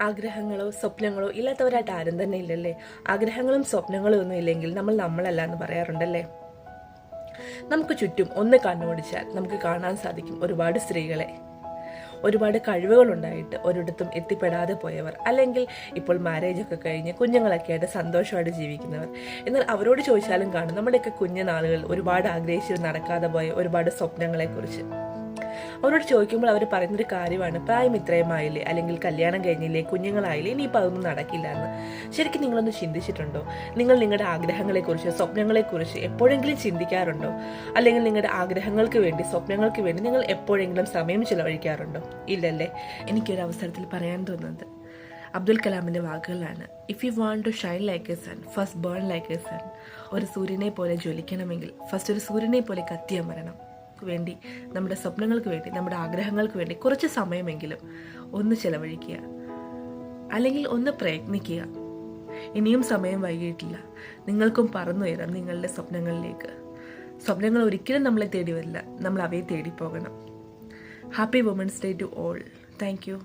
ആഗ്രഹങ്ങളോ സ്വപ്നങ്ങളോ ഇല്ലാത്തവരായിട്ട് ആരും തന്നെ ഇല്ലല്ലേ? ആഗ്രഹങ്ങളും സ്വപ്നങ്ങളും ഒന്നും ഇല്ലെങ്കിൽ നമ്മൾ നമ്മളല്ല എന്ന് പറയാറുണ്ടല്ലേ? നമുക്ക് ചുറ്റും ഒന്ന് കണ്ണോടിച്ചാൽ നമുക്ക് കാണാൻ സാധിക്കും ഒരുപാട് സ്ത്രീകളെ, ഒരുപാട് കഴിവുകളുണ്ടായിട്ട് ഒരിടത്തും എത്തിപ്പെടാതെ പോയവർ, അല്ലെങ്കിൽ ഇപ്പോൾ മാരേജൊക്കെ കഴിഞ്ഞ് കുഞ്ഞുങ്ങളൊക്കെ ആയിട്ട് സന്തോഷമായിട്ട് ജീവിക്കുന്നവർ. എന്നാൽ അവരോട് ചോദിച്ചാലും കാണും നമ്മുടെയൊക്കെ കുഞ്ഞുനാളുകൾ ഒരുപാട് ആഗ്രഹിച്ച് നടക്കാതെ പോയ ഒരുപാട് സ്വപ്നങ്ങളെക്കുറിച്ച്. അവരോട് ചോദിക്കുമ്പോൾ അവർ പറയുന്നൊരു കാര്യമാണ്, പ്രായം ഇത്രയുമായില്ലേ, അല്ലെങ്കിൽ കല്യാണം കഴിഞ്ഞില്ലേ, കുഞ്ഞുങ്ങളായില്ലേ, ഇനിയിപ്പോൾ അതൊന്നും നടക്കില്ല എന്ന്. ശരിക്കും നിങ്ങളൊന്ന് ചിന്തിച്ചിട്ടുണ്ടോ? നിങ്ങൾ നിങ്ങളുടെ ആഗ്രഹങ്ങളെക്കുറിച്ച് സ്വപ്നങ്ങളെക്കുറിച്ച് എപ്പോഴെങ്കിലും ചിന്തിക്കാറുണ്ടോ? അല്ലെങ്കിൽ നിങ്ങളുടെ ആഗ്രഹങ്ങൾക്ക് വേണ്ടി സ്വപ്നങ്ങൾക്ക് വേണ്ടി നിങ്ങൾ എപ്പോഴെങ്കിലും സമയം ചിലവഴിക്കാറുണ്ടോ? ഇല്ലല്ലേ? എനിക്കൊരു അവസരത്തിൽ പറയാൻ തോന്നുന്നത് അബ്ദുൽ കലാമിൻ്റെ വാക്കുകളാണ്. If you want to shine like a sun, first burn like a sun. ഒരു സൂര്യനെ പോലെ ജ്വലിക്കണമെങ്കിൽ ഫസ്റ്റ് ഒരു സൂര്യനെ പോലെ കത്തിയമരണം. വേണ്ടി നമ്മുടെ സ്വപ്നങ്ങൾക്ക് വേണ്ടി നമ്മുടെ ആഗ്രഹങ്ങൾക്ക് വേണ്ടി കുറച്ച് സമയമെങ്കിലും ഒന്ന് ചിലവഴിക്കുക, അല്ലെങ്കിൽ ഒന്ന് പ്രയത്നിക്കുക. ഇനിയും സമയം വൈകിട്ടില്ല. നിങ്ങൾക്കും പറന്നുയരാം നിങ്ങളുടെ സ്വപ്നങ്ങളിലേക്ക്. സ്വപ്നങ്ങൾ ഒരിക്കലും നമ്മളെ തേടി വരില്ല, നമ്മൾ അവയെ തേടി പോകണം. Happy women's day to all. Thank U.